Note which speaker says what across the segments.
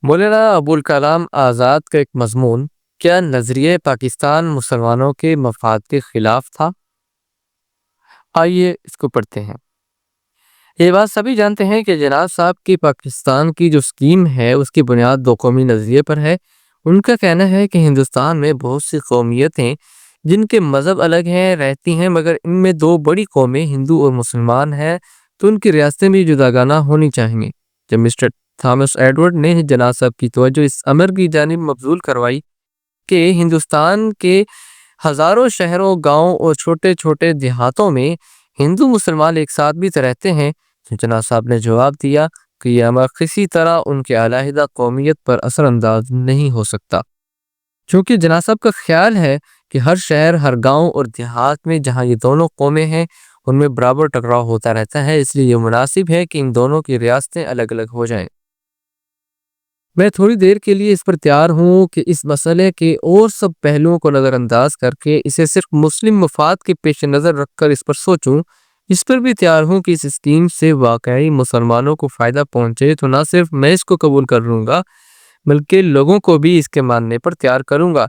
Speaker 1: مولانا ابوالکلام آزاد کا ایک مضمون، کیا نظریہ پاکستان مسلمانوں کے مفاد کے خلاف تھا؟ آئیے اس کو پڑھتے ہیں۔ یہ بات سبھی جانتے ہیں کہ جناب صاحب کی پاکستان کی جو اسکیم ہے اس کی بنیاد دو قومی نظریے پر ہے۔ ان کا کہنا ہے کہ ہندوستان میں بہت سی قومیتیں جن کے مذہب الگ ہیں رہتی ہیں، مگر ان میں دو بڑی قومیں ہندو اور مسلمان ہیں، تو ان کی ریاستیں بھی جداگانہ ہونی چاہیے۔ جب مسٹر تھامس ایڈورڈ نے جناب صاحب کی توجہ اس امر کی جانب مبذول کروائی کہ ہندوستان کے ہزاروں شہروں، گاؤں اور چھوٹے چھوٹے دیہاتوں میں ہندو مسلمان ایک ساتھ بھی رہتے ہیں، تو جناب صاحب نے جواب دیا کہ یہ امر کسی طرح ان کے علیحدہ قومیت پر اثر انداز نہیں ہو سکتا، چونکہ جناب صاحب کا خیال ہے کہ ہر شہر، ہر گاؤں اور دیہات میں جہاں یہ دونوں قومیں ہیں ان میں برابر ٹکراؤ ہوتا رہتا ہے، اس لیے یہ مناسب ہے کہ ان دونوں کی ریاستیں الگ الگ ہو جائیں۔ میں تھوڑی دیر کے لیے اس پر تیار ہوں کہ اس مسئلے کے اور سب پہلوؤں کو نظر انداز کر کے اسے صرف مسلم مفاد کے پیش نظر رکھ کر اس پر سوچوں۔ اس پر بھی تیار ہوں کہ اس اسکیم سے واقعی مسلمانوں کو فائدہ پہنچے تو نہ صرف میں اس کو قبول کر لوں گا بلکہ لوگوں کو بھی اس کے ماننے پر تیار کروں گا۔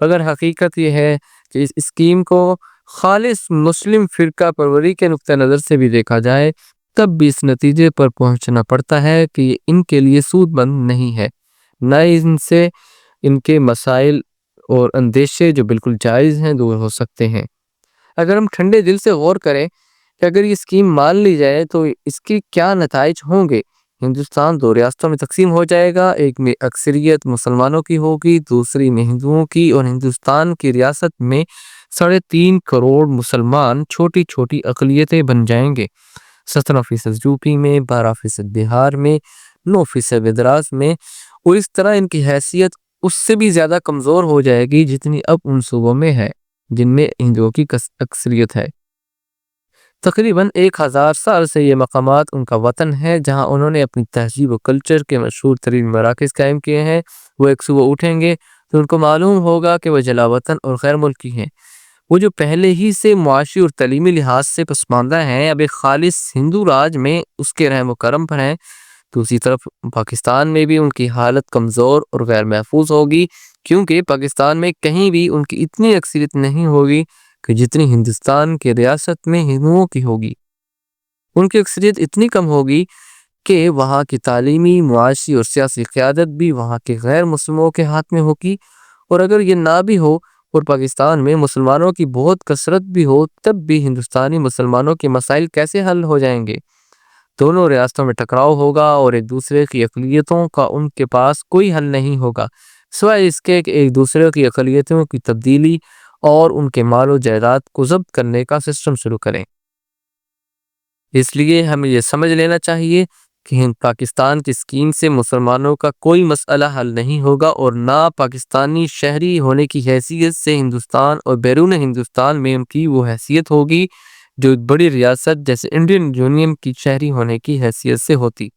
Speaker 1: مگر حقیقت یہ ہے کہ اس اسکیم کو خالص مسلم فرقہ پروری کے نقطہ نظر سے بھی دیکھا جائے تب بھی اس نتیجے پر پہنچنا پڑتا ہے کہ یہ ان کے لیے سود مند نہیں ہے، نہ ان سے ان کے مسائل اور اندیشے جو بالکل جائز ہیں دور ہو سکتے ہیں۔ اگر ہم ٹھنڈے دل سے غور کریں کہ اگر یہ اسکیم مان لی جائے تو اس کی کیا نتائج ہوں گے۔ ہندوستان دو ریاستوں میں تقسیم ہو جائے گا، ایک میں اکثریت مسلمانوں کی ہوگی، دوسری میں ہندوؤں کی، اور ہندوستان کی ریاست میں 3.5 کروڑ مسلمان چھوٹی چھوٹی اقلیتیں بن جائیں گے، 17% یوپی میں، 12% بہار میں، 9% مدراس میں، اور اس طرح ان کی حیثیت اس سے بھی زیادہ کمزور ہو جائے گی جتنی اب ان صوبوں میں ہے جن میں ہندوؤں کی اکثریت ہے۔ تقریباً 1000 سال سے یہ مقامات ان کا وطن ہے جہاں انہوں نے اپنی تہذیب و کلچر کے مشہور ترین مراکز قائم کیے ہیں۔ وہ ایک صبح اٹھیں گے تو ان کو معلوم ہوگا کہ وہ جلا وطن اور غیر ملکی ہیں۔ وہ جو پہلے ہی سے معاشی اور تعلیمی لحاظ سے پسماندہ ہیں اب ایک خالص ہندو راج میں اس کے رحم و کرم پر ہیں۔ دوسری طرف پاکستان میں بھی ان کی حالت کمزور اور غیر محفوظ ہوگی، کیونکہ پاکستان میں کہیں بھی ان کی اتنی اکثریت نہیں ہوگی کہ جتنی ہندوستان کے ریاست میں ہندوؤں کی ہوگی۔ ان کی اکثریت اتنی کم ہوگی کہ وہاں کی تعلیمی، معاشی اور سیاسی قیادت بھی وہاں کے غیر مسلموں کے ہاتھ میں ہوگی، اور اگر یہ نہ بھی ہو اور پاکستان میں مسلمانوں کی بہت کثرت بھی ہو تب بھی ہندوستانی مسلمانوں کے مسائل کیسے حل ہو جائیں گے؟ دونوں ریاستوں میں ٹکراؤ ہوگا اور ایک دوسرے کی اقلیتوں کا ان کے پاس کوئی حل نہیں ہوگا سوائے اس کے کہ ایک دوسرے کی اقلیتوں کی تبدیلی اور ان کے مال و جائیداد کو ضبط کرنے کا سسٹم شروع کریں۔ اس لیے ہمیں یہ سمجھ لینا چاہیے کہ پاکستان کی اسکیم سے مسلمانوں کا کوئی مسئلہ حل نہیں ہوگا، اور نہ پاکستانی شہری ہونے کی حیثیت سے ہندوستان اور بیرون ہندوستان میں ان کی وہ حیثیت ہوگی جو ایک بڑی ریاست جیسے انڈین یونین کی شہری ہونے کی حیثیت سے ہوتی۔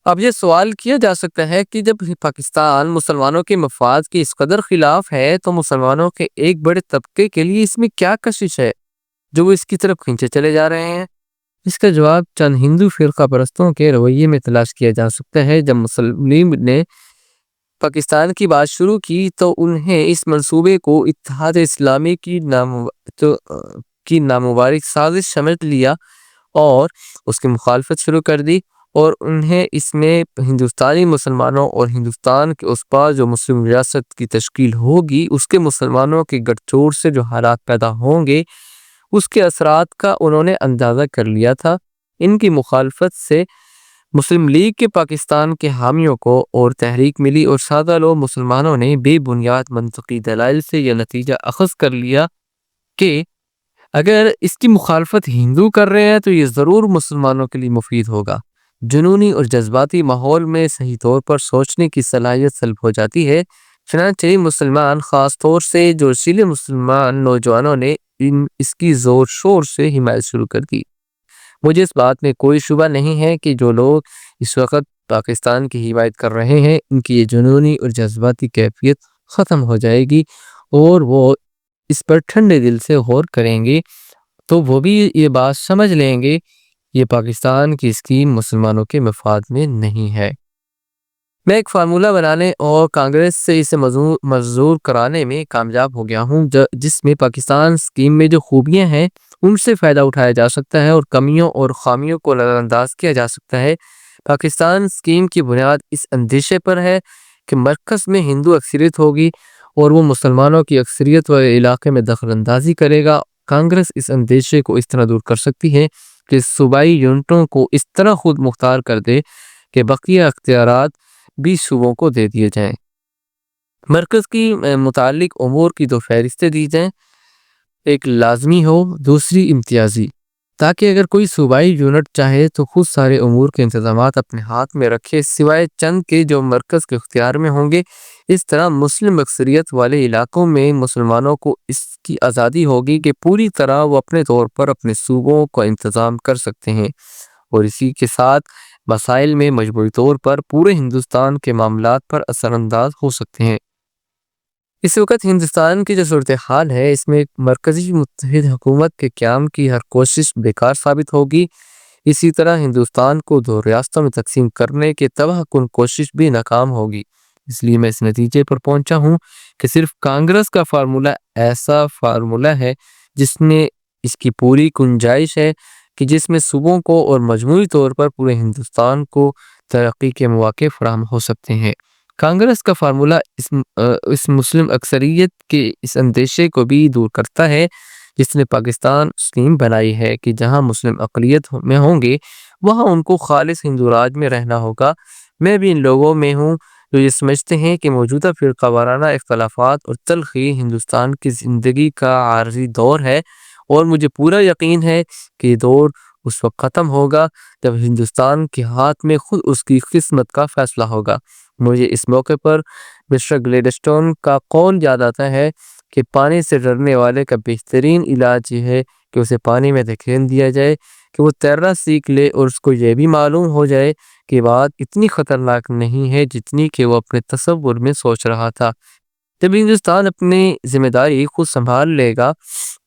Speaker 1: اب یہ سوال کیا جا سکتا ہے کہ جب پاکستان مسلمانوں کے مفاد کے اس قدر خلاف ہے تو مسلمانوں کے ایک بڑے طبقے کے لیے اس میں کیا کشش ہے جو وہ اس کی طرف کھینچے چلے جا رہے ہیں؟ اس کا جواب چند ہندو فرقہ پرستوں کے رویے میں تلاش کیا جا سکتا ہے۔ جب مسلم نے پاکستان کی بات شروع کی تو انہیں اس منصوبے کو اتحاد اسلامی کی نامبارک سازش سمجھ لیا اور اس کی مخالفت شروع کر دی، اور انہیں اس میں ہندوستانی مسلمانوں اور ہندوستان کے اس پار جو مسلم ریاست کی تشکیل ہوگی اس کے مسلمانوں کے گٹھ جوڑ سے جو حالات پیدا ہوں گے اس کے اثرات کا انہوں نے اندازہ کر لیا تھا۔ ان کی مخالفت سے مسلم لیگ کے پاکستان کے حامیوں کو اور تحریک ملی، اور سادہ لوگ مسلمانوں نے بے بنیاد منطقی دلائل سے یہ نتیجہ اخذ کر لیا کہ اگر اس کی مخالفت ہندو کر رہے ہیں تو یہ ضرور مسلمانوں کے لیے مفید ہوگا۔ جنونی اور جذباتی ماحول میں صحیح طور پر سوچنے کی صلاحیت سلب ہو جاتی ہے، چنانچہ مسلمان خاص طور سے جو اصیل مسلمان نوجوانوں نے اس کی زور شور سے حمایت شروع کر دی۔ مجھے اس بات میں کوئی شبہ نہیں ہے کہ جو لوگ اس وقت پاکستان کی حمایت کر رہے ہیں ان کی یہ جنونی اور جذباتی کیفیت ختم ہو جائے گی، اور وہ اس پر ٹھنڈے دل سے غور کریں گے تو وہ بھی یہ بات سمجھ لیں گے یہ پاکستان کی اسکیم مسلمانوں کے مفاد میں نہیں ہے۔ میں ایک فارمولہ بنانے اور کانگریس سے اسے منظور کرانے میں کامیاب ہو گیا ہوں، جس میں پاکستان اسکیم میں جو خوبیاں ہیں ان سے فائدہ اٹھایا جا سکتا ہے اور کمیوں اور خامیوں کو نظر انداز کیا جا سکتا ہے۔ پاکستان اسکیم کی بنیاد اس اندیشے پر ہے کہ مرکز میں ہندو اکثریت ہوگی اور وہ مسلمانوں کی اکثریت والے علاقے میں دخل اندازی کرے گا۔ کانگریس اس اندیشے کو اس طرح دور کر سکتی ہے کہ صوبائی یونٹوں کو اس طرح خود مختار کر دے کہ بقیہ اختیارات بھی صوبوں کو دے دیے جائیں۔ مرکز کی متعلق امور کی دو فہرستیں دی جائیں، ایک لازمی ہو، دوسری امتیازی، تاکہ اگر کوئی صوبائی یونٹ چاہے تو خود سارے امور کے انتظامات اپنے ہاتھ میں رکھے سوائے چند کے جو مرکز کے اختیار میں ہوں گے۔ اس طرح مسلم اکثریت والے علاقوں میں مسلمانوں کو اس کی آزادی ہوگی کہ پوری طرح وہ اپنے طور پر اپنے صوبوں کا انتظام کر سکتے ہیں اور اسی کے ساتھ مسائل میں مجموعی طور پر پورے ہندوستان کے معاملات پر اثر انداز ہو سکتے ہیں۔ اس وقت ہندوستان کی جو صورتحال ہے اس میں مرکزی متحد حکومت کے قیام کی ہر کوشش بیکار ثابت ہوگی۔ اسی طرح ہندوستان کو دو ریاستوں میں تقسیم کرنے کے تباہ کن کوشش بھی ناکام ہوگی۔ اس لیے میں اس نتیجے پر پہنچا ہوں کہ صرف کانگریس کا فارمولہ ایسا فارمولہ ہے جس میں اس کی پوری گنجائش ہے کہ جس میں صوبوں کو اور مجموعی طور پر پورے ہندوستان کو ترقی کے مواقع فراہم ہو سکتے ہیں۔ کانگریس کا فارمولہ اس مسلم اکثریت کے اس اندیشے کو بھی دور کرتا ہے جس نے پاکستان اسکیم بنائی ہے کہ جہاں مسلم اقلیت میں ہوں گے وہاں ان کو خالص ہندو راج میں رہنا ہوگا۔ میں بھی ان لوگوں میں ہوں جو یہ سمجھتے ہیں کہ موجودہ فرقہ وارانہ اختلافات اور تلخی ہندوستان کی زندگی کا عارضی دور ہے اور مجھے پورا یقین ہے کہ یہ دور اس وقت ختم ہوگا جب ہندوستان کے ہاتھ میں خود اس کی قسمت کا فیصلہ ہوگا۔ مجھے اس موقع پر مسٹر گلیڈسٹون کا قول یاد آتا ہے کہ پانی سے ڈرنے والے کا بہترین علاج یہ ہے کہ اسے پانی میں دھکیل دیا جائے کہ وہ تیرنا سیکھ لے اور اس کو یہ بھی معلوم ہو جائے کہ بات اتنی خطرناک نہیں ہے جتنی کہ وہ اپنے تصور میں سوچ رہا تھا۔ جب ہندوستان اپنی ذمہ داری خود سنبھال لے گا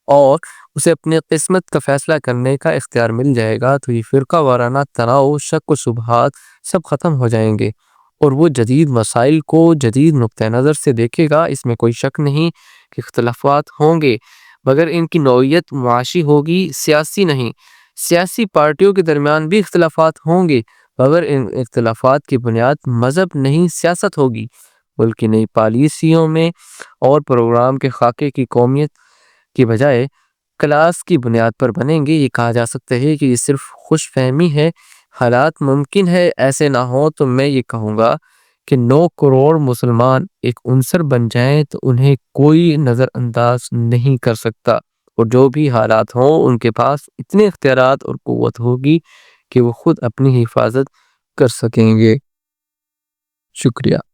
Speaker 1: اور اسے اپنی قسمت کا فیصلہ کرنے کا اختیار مل جائے گا تو یہ فرقہ وارانہ تناؤ، شک و شبہات سب ختم ہو جائیں گے اور وہ جدید مسائل کو جدید نقطہ نظر سے دیکھے گا۔ اس میں کوئی شک نہیں کہ اختلافات ہوں گے مگر ان کی نوعیت معاشی ہوگی، سیاسی نہیں۔ سیاسی پارٹیوں کے درمیان بھی اختلافات ہوں گے مگر ان اختلافات کی بنیاد مذہب نہیں سیاست ہوگی، بلکہ نئی پالیسیوں میں اور پروگرام کے خاکے کی قومیت کی بجائے کلاس کی بنیاد پر بنیں گے۔ یہ کہا جا سکتا ہے کہ یہ صرف خوش فہمی ہے۔ حالات ممکن ہے ایسے نہ ہو تو میں یہ کہوں گا کہ 9 کروڑ مسلمان ایک عنصر بن جائیں تو انہیں کوئی نظر انداز نہیں کر سکتا اور جو بھی حالات ہوں ان کے پاس اتنے اختیارات اور قوت ہوگی کہ وہ خود اپنی حفاظت کر سکیں گے۔ شکریہ۔